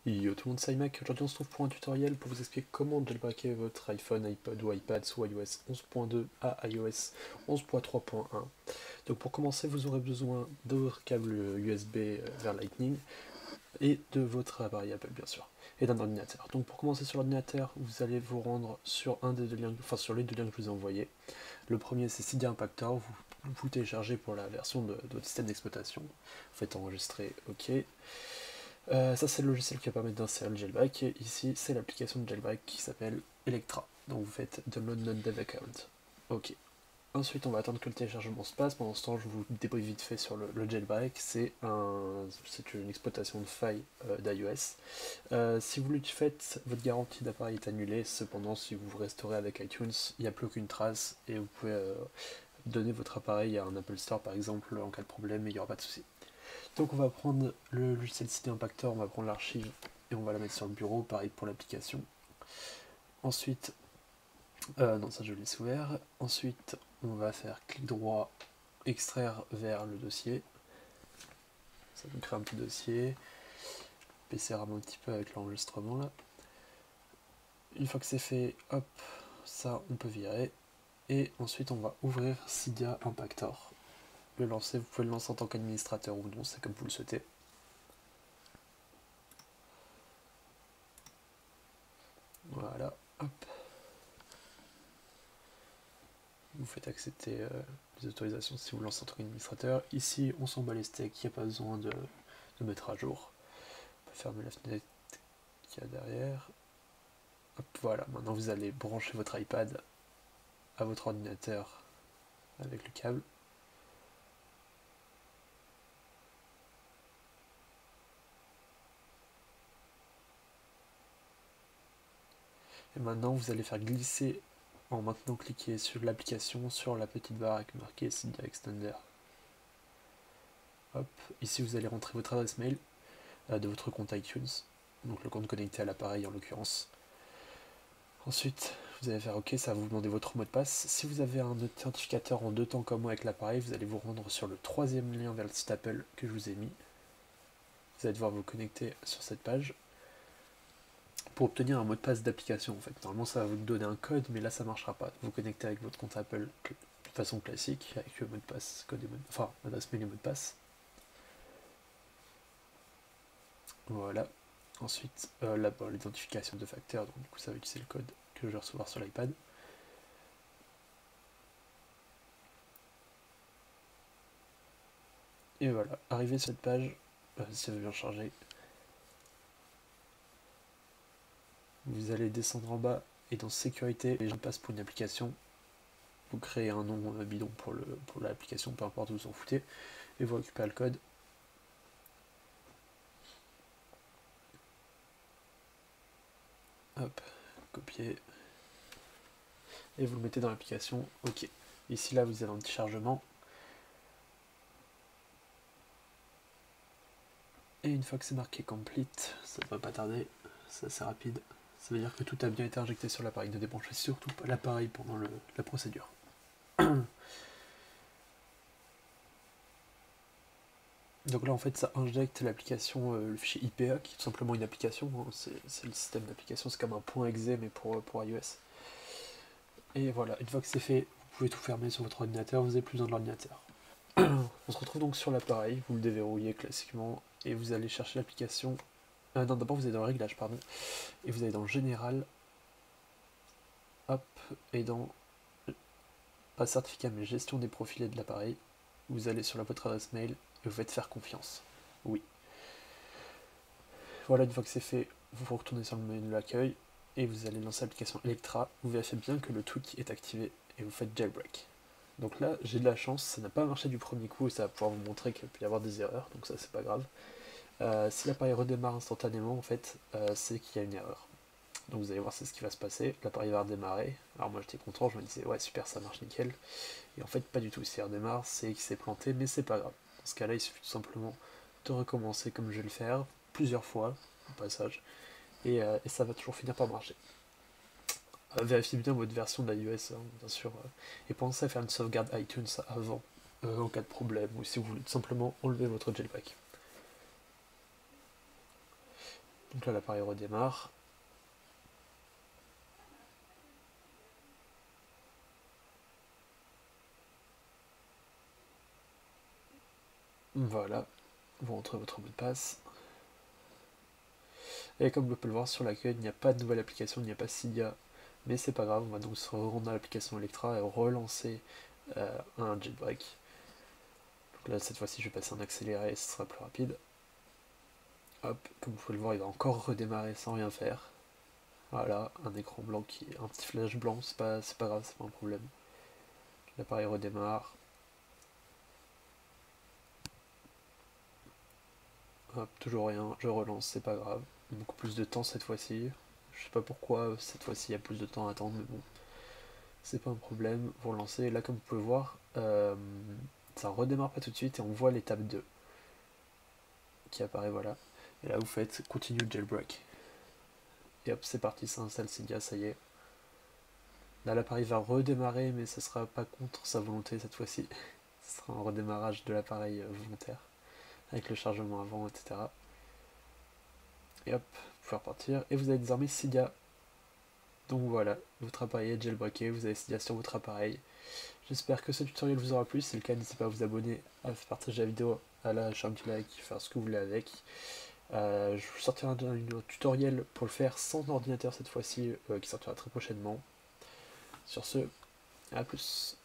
Yo tout le monde, c'est iMac. Aujourd'hui on se trouve pour un tutoriel pour vous expliquer comment jailbreaker votre iPhone, iPod ou iPad sous iOS 11.2 à iOS 11.3.1. Donc pour commencer, vous aurez besoin de votre câble USB vers Lightning et de votre appareil Apple bien sûr, et d'un ordinateur. Donc pour commencer sur l'ordinateur, vous allez vous rendre sur un des deux liens, enfin sur les deux liens que je vous ai envoyés. Le premier c'est Cydia Impactor, vous téléchargez pour la version de votre système d'exploitation. Vous faites enregistrer, ok. Ça c'est le logiciel qui va permettre d'insérer le jailbreak, et ici c'est l'application de jailbreak qui s'appelle Electra. Donc vous faites download not dev account. Ok. Ensuite on va attendre que le téléchargement se passe. Pendant ce temps je vous débriefe vite fait sur le jailbreak. C'est une exploitation de faille d'iOS. Si vous le faites, votre garantie d'appareil est annulée. Cependant si vous resterez avec iTunes, il n'y a plus aucune trace et vous pouvez donner votre appareil à un Apple Store par exemple en cas de problème et il n'y aura pas de souci. Donc on va prendre le logiciel Cydia Impactor, on va prendre l'archive et on va la mettre sur le bureau, pareil pour l'application. Ensuite, non ça je le laisse ouvert. Ensuite on va faire clic droit, extraire vers le dossier. Ça nous crée un petit dossier. PC rame un petit peu avec l'enregistrement là. Une fois que c'est fait, hop, ça on peut virer. Et ensuite on va ouvrir Cydia Impactor. Le lancer, vous pouvez le lancer en tant qu'administrateur ou non, c'est comme vous le souhaitez. Voilà, hop. Vous faites accepter les autorisations si vous lancez en tant qu'administrateur. Ici, on s'en bat les steaks, il n'y a pas besoin de mettre à jour. On peut fermer la fenêtre qu'il y a derrière. Hop, voilà, maintenant vous allez brancher votre iPad à votre ordinateur avec le câble. Et maintenant, vous allez faire glisser, en maintenant cliquer sur l'application, sur la petite barre avec marqué Cydia Extender. Hop, ici vous allez rentrer votre adresse mail de votre compte iTunes, donc le compte connecté à l'appareil en l'occurrence. Ensuite, vous allez faire OK, ça va vous demander votre mot de passe. Si vous avez un authentificateur en deux temps comme moi avec l'appareil, vous allez vous rendre sur le troisième lien vers le site Apple que je vous ai mis. Vous allez devoir vous connecter sur cette page pour obtenir un mot de passe d'application en fait. Normalement ça va vous donner un code, mais là ça ne marchera pas. Vous connectez avec votre compte Apple de façon classique, avec le mot de passe, code et enfin adresse mail et mot de passe. Voilà. Ensuite, là, l'identification de facteur, donc du coup ça va utiliser le code que je vais recevoir sur l'iPad. Et voilà, arrivé sur cette page, si ça veut bien charger, vous allez descendre en bas et dans sécurité, les gens passent pour une application. Vous créez un nom bidon pour l'application, peu importe, vous en foutez, et vous récupérez le code. Hop, copier. Et vous le mettez dans l'application, ok. Ici là vous avez un petit chargement. Et une fois que c'est marqué complete, ça ne va pas tarder, c'est assez rapide. Ça veut dire que tout a bien été injecté sur l'appareil. Ne débranchez surtout pas l'appareil pendant la procédure. Donc là en fait ça injecte l'application, le fichier IPA qui est tout simplement une application, hein. C'est le système d'application, c'est comme un point .exe mais pour iOS. Et voilà, une fois que c'est fait, vous pouvez tout fermer sur votre ordinateur, vous n'avez plus besoin de l'ordinateur. On se retrouve donc sur l'appareil, vous le déverrouillez classiquement et vous allez chercher l'application. Non, d'abord vous allez dans le réglage, pardon, et vous allez dans Général, hop, et dans pas certificat mais gestion des profilés de l'appareil, vous allez sur votre adresse mail et vous faites faire confiance. Oui. Voilà, une fois que c'est fait, vous retournez sur le menu de l'accueil et vous allez lancer l'application Electra. Vous vérifiez bien que le tweak est activé et vous faites jailbreak. Donc là, j'ai de la chance, ça n'a pas marché du premier coup et ça va pouvoir vous montrer qu'il peut y avoir des erreurs, donc ça c'est pas grave. Si l'appareil redémarre instantanément, en fait, c'est qu'il y a une erreur. Donc vous allez voir c'est ce qui va se passer, l'appareil va redémarrer. Alors moi j'étais content, je me disais ouais super ça marche nickel. Et en fait pas du tout, s'il redémarre, c'est qu'il s'est planté, mais c'est pas grave. Dans ce cas là il suffit tout simplement de recommencer comme je vais le faire, plusieurs fois au passage, et ça va toujours finir par marcher. Vérifiez bien votre version d'iOS, hein, bien sûr, et pensez à faire une sauvegarde iTunes avant, en cas de problème, ou si vous voulez tout simplement enlever votre jailbreak. Donc là l'appareil redémarre. Voilà, vous rentrez votre mot de passe. Et comme vous pouvez le voir sur l'accueil, il n'y a pas de nouvelle application, il n'y a pas Cydia, mais c'est pas grave, on va donc se rendre à l'application Electra et relancer un jailbreak. Donc là cette fois-ci je vais passer en accéléré, ce sera plus rapide. Hop, comme vous pouvez le voir, il va encore redémarrer sans rien faire. Voilà, un écran blanc qui est un petit flash blanc, c'est pas grave, c'est pas un problème. L'appareil redémarre. Hop, toujours rien, je relance, c'est pas grave. Beaucoup plus de temps cette fois-ci. Je sais pas pourquoi cette fois-ci il y a plus de temps à attendre, mais bon, c'est pas un problème. Vous relancez, là comme vous pouvez voir, ça redémarre pas tout de suite et on voit l'étape 2 qui apparaît, voilà. Et là vous faites continue jailbreak. Et hop, c'est parti, ça installe Cydia, ça y est. Là l'appareil va redémarrer, mais ce sera pas contre sa volonté cette fois-ci. Ce sera un redémarrage de l'appareil volontaire, avec le chargement avant, etc. Et hop, vous pouvez repartir. Et vous avez désormais Cydia. Donc voilà, votre appareil est jailbreaké, vous avez Cydia sur votre appareil. J'espère que ce tutoriel vous aura plu. Si c'est le cas, n'hésitez pas à vous abonner, à partager la vidéo, à lâcher un petit like, faire ce que vous voulez avec. Je vous sortirai un tutoriel pour le faire sans ordinateur cette fois-ci, qui sortira très prochainement. Sur ce, à plus.